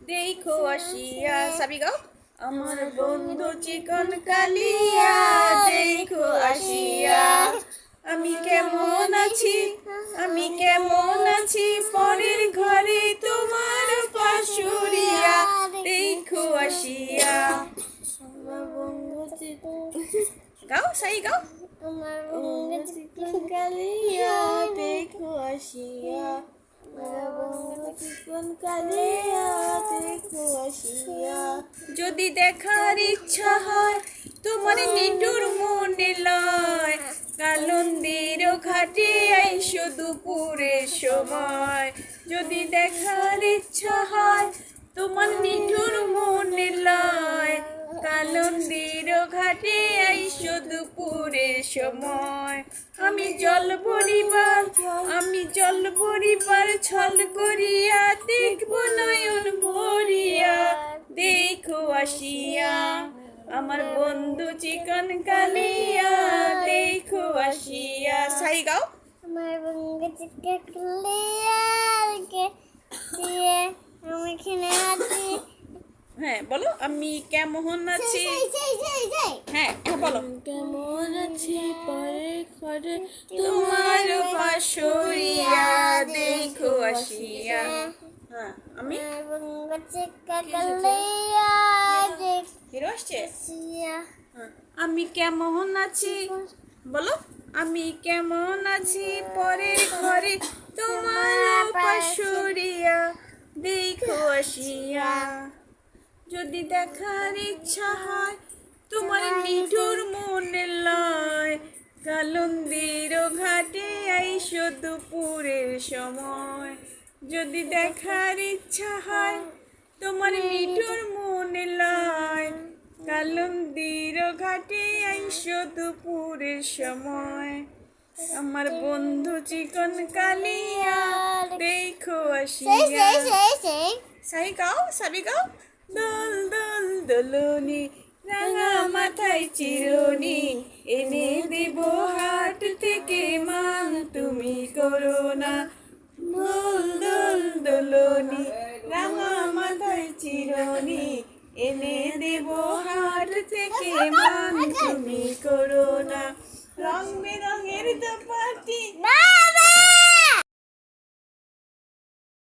দেখো আসিয়া সাবি গাও আমার বন্ধু চিকন কালিয়া দেখো আসিয়া আমি কেমন আছি পরের ঘরে তোমার পাশুরিয়া দেখো আসিয়া আমার বন্ধু গাও সাই গাও আমার বন্ধু চিকন কালিয়া দেখো আসিয়া যদি দেখার ইচ্ছা হয় তোমার নিটুর মনে লয় কালন্দির ঘাটে আইসো দুপুরের সময় যদি দেখার ইচ্ছা হয় তোমার নিটুর মনে লয় কালন্দির ঘাটে আইসো দুপুরের সময় আমি জল ভরিবার ছল করিয়া দেখব নয়ন ভরিয়া দেখো আসিয়া আমার বন্ধু চিকন কালিয়া দেখো আসিয়া সাই গাও আমার বন্ধু চিকন কালিয়া দিয়ে আমি এখানে আছি হ্যাঁ বলো আমি কেমন আছি হ্যাঁ বলো কেমন আছি পরে ঘরে তোমার পাশুরিয়া দেখো আসিয়া হ্যাঁ আমি হিরো আসছে আমি কেমন আছি বলো আমি কেমন আছি পরের ঘরে তোমার পাশুরিয়া দেখো আসিয়া যদি দেখার ইচ্ছা হয় তোমার নিঠুর মনে লয় কালন্দির ঘাটে আইসো দুপুরের সময় যদি দেখার ইচ্ছা হয় তোমার নিঠুর মনে লয় কালন্দির ঘাটে আইসো দুপুরের সময় আমার বন্ধু চিকন কালিয়া দেখো আসিয়া সাই গাও সাবি গাও দোল দোল দোলনি রাঙা মাথায় চিরনি এনে দেব হাট থেকে মান তুমি করো না দোল দোল দোলনি রাঙা মাথায় চিরনি এনে দেব হাট থেকে মান তুমি করো